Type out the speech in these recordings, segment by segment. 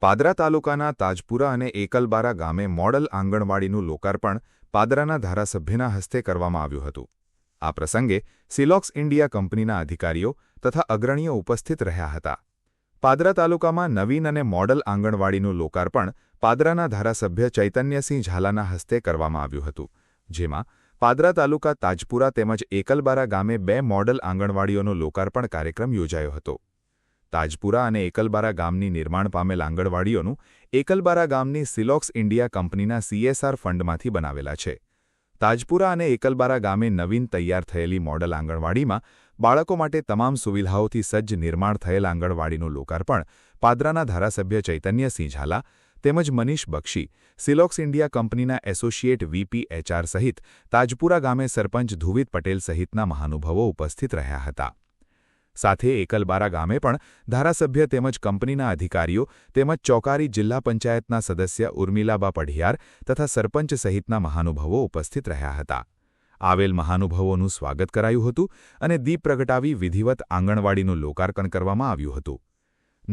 પાદરા તાલુકાના તાજપુરા અને એકલબારા ગામે મોડલ આંગણવાડીનું લોકાર્પણ પાદરાના ધારાસભ્યના હસ્તે કરવામાં આવ્યું હતું। આ પ્રસંગે સિલોક્સ ઇન્ડિયા કંપનીના અધિકારીઓ તથા અગ્રણીઓ ઉપસ્થિત રહ્યા હતા। પાદરા તાલુકામાં નવીન અને મોડલ આંગણવાડીનું લોકાર્પણ પાદરાના ધારાસભ્ય ચૈતન્યસિંહ ઝાલાના હસ્તે કરવામાં આવ્યું હતું, જેમાં પાદરા તાલુકા તાજપુરા તેમજ એકલબારા ગામે 2 મોડલ આંગણવાડીઓનો લોકાર્પણ કાર્યક્રમ યોજાયો હતો। તાજપુરા અને એકલબારા ગામની નિર્માણ પામેલ આંગણવાડીઓનું એકલબારા ગામની સિલોક્સ ઇન્ડિયા કંપનીના CSR ફંડમાંથી બનાવેલા છે। તાજપુરા અને એકલબારા ગામે નવીન તૈયાર થયેલી મોડલ આંગણવાડીમાં બાળકો માટે તમામ સુવિધાઓથી સજ્જ નિર્માણ થયેલ આંગણવાડીનું લોકાર્પણ પાદરાના ધારાસભ્ય ચૈતન્યસિંહ ઝાલા તેમજ મનીષ બક્ષી, સિલોક્સ ઇન્ડિયા કંપનીના એસોસિએટ VP HR સહિત તાજપુરા ગામે સરપંચ ધુવિત પટેલ સહિતના મહાનુભાવો ઉપસ્થિત રહ્યા હતા। સાથે એકલબારા ગામે પણ ધારાસભ્ય તેમજ કંપનીના અધિકારીઓ તેમજ ચોકારી જિલ્લા પંચાયતના સદસ્ય ઉર્મિલાબા પઢિયાર તથા સરપંચ સહિતના મહાનુભાવો ઉપસ્થિત રહ્યા હતા। આવેલ મહાનુભાવોનું સ્વાગત કરાયું હતું અને દીપ પ્રગટાવી વિધિવત આંગણવાડીનું લોકાર્પણ કરવામાં આવ્યું હતું।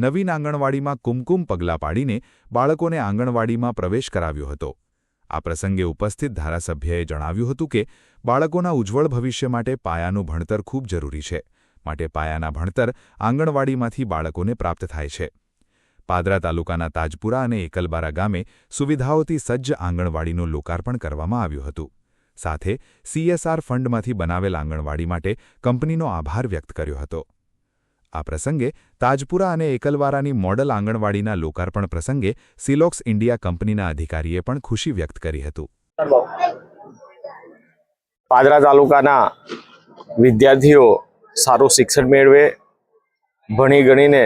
નવીન આંગણવાડીમાં કુમકુમ પગલાં પાડીને બાળકોને આંગણવાડીમાં પ્રવેશ કરાવ્યો હતો। આ પ્રસંગે ઉપસ્થિત ધારાસભ્યએ જણાવ્યું હતું કે બાળકોના ઉજ્જવળ ભવિષ્ય માટે પાયાનું ભણતર ખૂબ જરૂરી છે, માટે પાયાના ભણતર આંગણવાડીમાંથી બાળકોને પ્રાપ્ત થાય છે। પાદરા તાલુકાના તાજપુરા અને એકલબારા ગામે સુવિધાઓથી સજ્જ આંગણવાડીનું લોકાર્પણ કરવામાં આવ્યું હતું। સાથે CSR ફંડમાંથી બનાવેલ આંગણવાડી માટે કંપનીનો આભાર વ્યક્ત કર્યો હતો। આ પ્રસંગે તાજપુરા અને એકલબારાની મોડલ આંગણવાડીના લોકાર્પણ પ્રસંગે સિલોક્સ ઇન્ડિયા કંપનીના અધિકારીએ પણ ખુશી વ્યક્ત કરી હતી। પાદરા તાલુકાના વિદ્યાર્થીઓ સારું શિક્ષણ મેળવે, ભણી ગણીને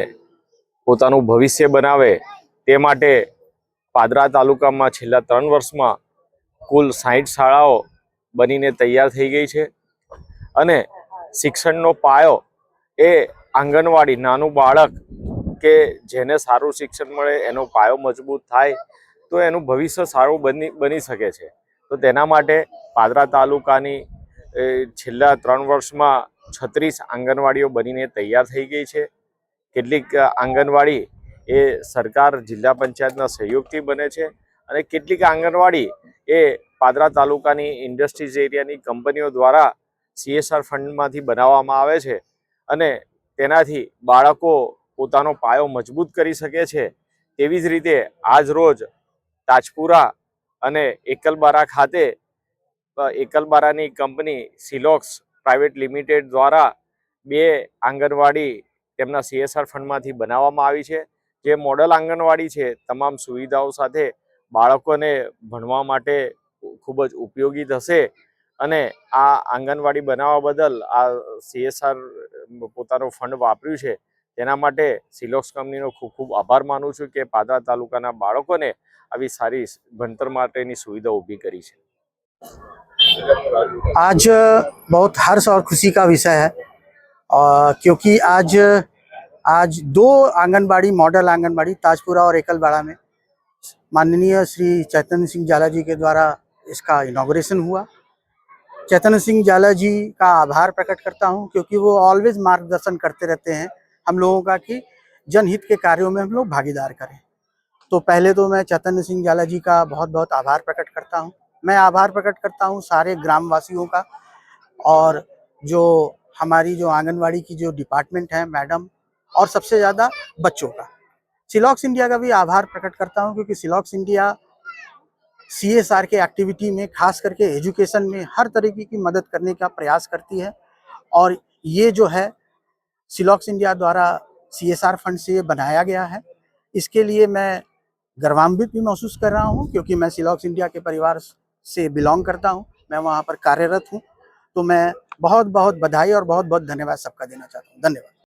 પોતાનું ભવિષ્ય બનાવે તે માટે પાદરા તાલુકામાં છેલ્લા 3 વર્ષમાં કુલ 60 શાળાઓ બનીને તૈયાર થઈ ગઈ છે અને શિક્ષણનો પાયો એ આંગણવાડી, નાનું બાળક કે જેને સારું શિક્ષણ મળે એનો પાયો મજબૂત થાય તો એનું ભવિષ્ય સારું બની શકે છે। તો તેના માટે પાદરા તાલુકાની છેલ્લા 3 વર્ષમાં 36 આંગણવાડીઓ બનીને તૈયાર થઈ ગઈ છે। કેટલીક આંગણવાડી એ સરકાર જિલ્લા પંચાયતના સહયોગથી બને છે અને કેટલીક આંગણવાડી એ પાદરા તાલુકાની ઇન્ડસ્ટ્રીઝ એરિયાની કંપનીઓ દ્વારા CSR ફંડમાંથી બનાવવામાં આવે છે અને તેનાથી બાળકો પોતાનો પાયો મજબૂત કરી શકે છે। તેવી જ રીતે આજ રોજ તાજપુરા અને એકલબારા ખાતે એકલબારાની કંપની સિલોક્સ પ્રાઇવેટ લિમિટેડ દ્વારા 2 આંગણવાડી તેમના CSR ફંડમાંથી બનાવવામાં આવી છે। જે મોડલ આંગણવાડી છે તમામ સુવિધાઓ સાથે બાળકોને ભણવા માટે ખૂબ જ ઉપયોગી થશે અને આ આંગણવાડી બનાવવા બદલ આ CSR પોતાનો ફંડ વાપર્યું છે તેના માટે સિલોક્સ કંપનીનો ખૂબ ખૂબ આભાર માનું છું કે પાદરા તાલુકાના બાળકોને આવી સારી ભણતર માટેની સુવિધા ઊભી કરી છે। आज बहुत हर्ष और खुशी का विषय है क्योंकि आज 2 आंगनबाड़ी, मॉडल आंगनबाड़ी ताजपुरा और एकलबाड़ा में माननीय श्री चैतन्य सिंह झाला जी के द्वारा इसका इनॉग्रेशन हुआ। चैतन्य सिंह झाला जी का आभार प्रकट करता हूं क्योंकि वो ऑलवेज मार्गदर्शन करते रहते हैं हम लोगों का कि जनहित के कार्यों में हम लोग भागीदार करें। तो पहले तो मैं चैतन्य सिंह झाला जी का बहुत बहुत आभार प्रकट करता हूं। मैं आभार प्रकट करता हूं सारे ग्रामवासियों का और जो हमारी जो आंगनवाड़ी की जो डिपार्टमेंट है, मैडम, और सबसे ज़्यादा बच्चों का। सिलोक्स इंडिया का भी आभार प्रकट करता हूं क्योंकि सिलोक्स इंडिया CSR के एक्टिविटी में खास करके एजुकेशन में हर तरीके की मदद करने का प्रयास करती है और ये जो है सिलोक्स इंडिया द्वारा CSR फंड से ये बनाया गया है। इसके लिए मैं गर्वान्वित भी महसूस कर रहा हूँ क्योंकि मैं सिलोक्स इंडिया के परिवार से बिलोंग करता हूँ, मैं वहाँ पर कार्यरत हूँ। तो मैं बहुत बहुत बधाई और बहुत बहुत धन्यवाद सबका देना चाहता हूँ। धन्यवाद।